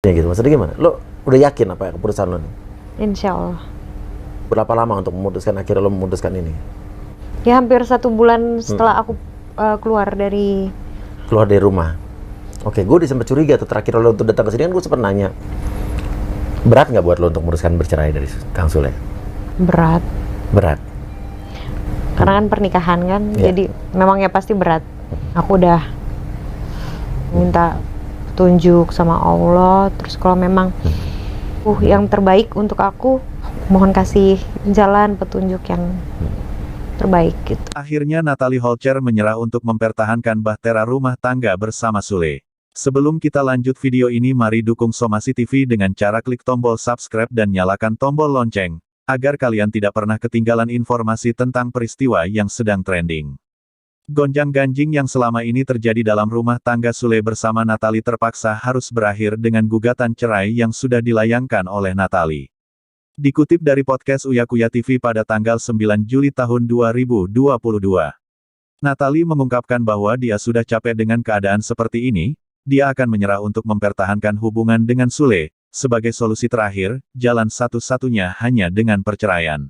Ya gitu, maksudnya gimana? Lo udah yakin apa keputusan lo nih? Insya Allah. Berapa lama untuk memutuskan, akhirnya lo memutuskan ini? Ya hampir 1 bulan setelah aku keluar dari rumah. Oke, gue udah sempet curiga tuh terakhir lo untuk datang ke sini kan gue sempet nanya, berat nggak buat lo untuk memutuskan bercerai dari Kang Sule? berat. Berat. Karena kan pernikahan kan, Iya. jadi memang ya pasti berat. Aku udah minta petunjuk sama Allah, terus kalau memang yang terbaik untuk aku, mohon kasih jalan petunjuk yang terbaik gitu. Akhirnya Natalie Holcher menyerah untuk mempertahankan bahtera rumah tangga bersama Sule. Sebelum kita lanjut video ini, mari dukung Somasi TV dengan cara klik tombol subscribe dan nyalakan tombol lonceng, agar kalian tidak pernah ketinggalan informasi tentang peristiwa yang sedang trending. Gonjang-ganjing yang selama ini terjadi dalam rumah tangga Sule bersama Natalie terpaksa harus berakhir dengan gugatan cerai yang sudah dilayangkan oleh Natalie. Dikutip dari podcast Uya Kuya TV pada tanggal 9 Juli tahun 2022. Natalie mengungkapkan bahwa dia sudah capek dengan keadaan seperti ini, dia akan menyerah untuk mempertahankan hubungan dengan Sule, sebagai solusi terakhir, jalan satu-satunya hanya dengan perceraian.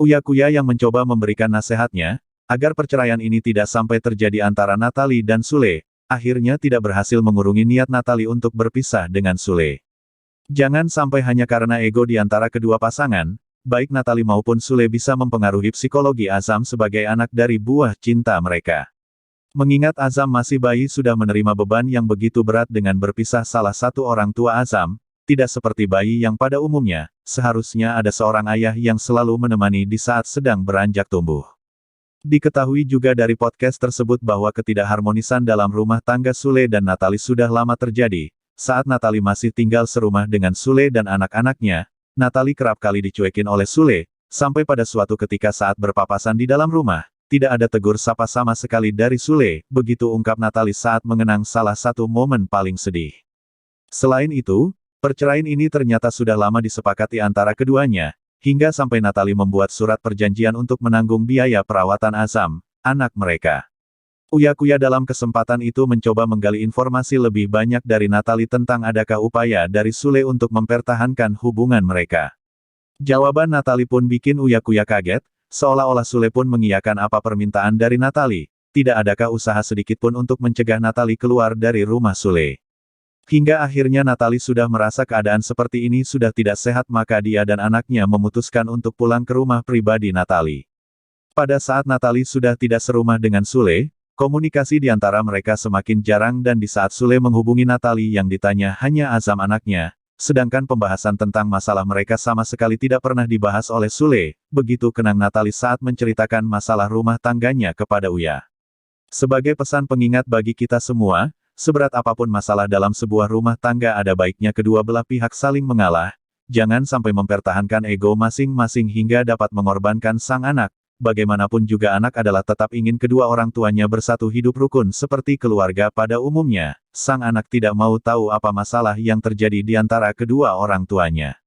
Uya Kuya yang mencoba memberikan nasihatnya, agar perceraian ini tidak sampai terjadi antara Natalie dan Sule, akhirnya tidak berhasil mengurungi niat Natalie untuk berpisah dengan Sule. Jangan sampai hanya karena ego di antara kedua pasangan, baik Natalie maupun Sule bisa mempengaruhi psikologi Azam sebagai anak dari buah cinta mereka. Mengingat Azam masih bayi sudah menerima beban yang begitu berat dengan berpisah salah satu orang tua Azam, tidak seperti bayi yang pada umumnya, seharusnya ada seorang ayah yang selalu menemani di saat sedang beranjak tumbuh. Diketahui juga dari podcast tersebut bahwa ketidakharmonisan dalam rumah tangga Sule dan Natalie sudah lama terjadi. Saat Natalie masih tinggal serumah dengan Sule dan anak-anaknya, Natalie kerap kali dicuekin oleh Sule, sampai pada suatu ketika saat berpapasan di dalam rumah, tidak ada tegur sapa sama sekali dari Sule, begitu ungkap Natalie saat mengenang salah satu momen paling sedih. Selain itu, perceraian ini ternyata sudah lama disepakati antara keduanya, hingga sampai Natalie membuat surat perjanjian untuk menanggung biaya perawatan Azam, anak mereka. Uya Kuya dalam kesempatan itu mencoba menggali informasi lebih banyak dari Natalie tentang adakah upaya dari Sule untuk mempertahankan hubungan mereka. Jawaban Natalie pun bikin Uya Kuya kaget, seolah-olah Sule pun mengiyakan apa permintaan dari Natalie, tidak adakah usaha sedikit pun untuk mencegah Natalie keluar dari rumah Sule. Hingga akhirnya Natalie sudah merasa keadaan seperti ini sudah tidak sehat, maka dia dan anaknya memutuskan untuk pulang ke rumah pribadi Natalie. Pada saat Natalie sudah tidak serumah dengan Sule, komunikasi di antara mereka semakin jarang dan di saat Sule menghubungi Natalie yang ditanya hanya Azam anaknya, sedangkan pembahasan tentang masalah mereka sama sekali tidak pernah dibahas oleh Sule, begitu kenang Natalie saat menceritakan masalah rumah tangganya kepada Uya. Sebagai pesan pengingat bagi kita semua, seberat apapun masalah dalam sebuah rumah tangga ada baiknya kedua belah pihak saling mengalah, jangan sampai mempertahankan ego masing-masing hingga dapat mengorbankan sang anak. Bagaimanapun juga anak adalah tetap ingin kedua orang tuanya bersatu hidup rukun seperti keluarga pada umumnya. Sang anak tidak mau tahu apa masalah yang terjadi di antara kedua orang tuanya.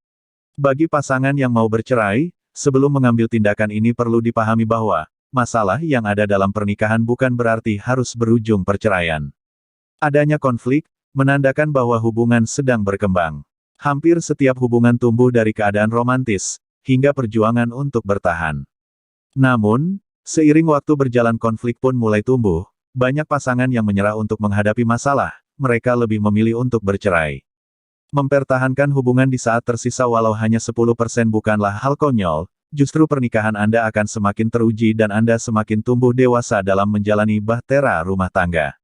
Bagi pasangan yang mau bercerai, sebelum mengambil tindakan ini perlu dipahami bahwa, masalah yang ada dalam pernikahan bukan berarti harus berujung perceraian. Adanya konflik, menandakan bahwa hubungan sedang berkembang. Hampir setiap hubungan tumbuh dari keadaan romantis, hingga perjuangan untuk bertahan. Namun, seiring waktu berjalan konflik pun mulai tumbuh, banyak pasangan yang menyerah untuk menghadapi masalah, mereka lebih memilih untuk bercerai. Mempertahankan hubungan di saat tersisa walau hanya 10% bukanlah hal konyol, justru pernikahan Anda akan semakin teruji dan Anda semakin tumbuh dewasa dalam menjalani bahtera rumah tangga.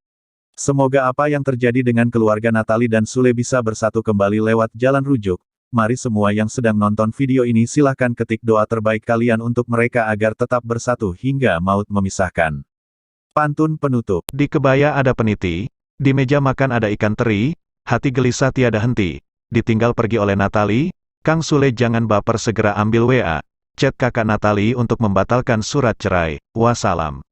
Semoga apa yang terjadi dengan keluarga Natalie dan Sule bisa bersatu kembali lewat jalan rujuk. Mari semua yang sedang nonton video ini silahkan ketik doa terbaik kalian untuk mereka agar tetap bersatu hingga maut memisahkan. Pantun penutup. Di kebaya ada peniti, di meja makan ada ikan teri, hati gelisah tiada henti. Ditinggal pergi oleh Natalie, Kang Sule jangan baper segera ambil WA. Chat kakak Natalie untuk membatalkan surat cerai. Wassalam.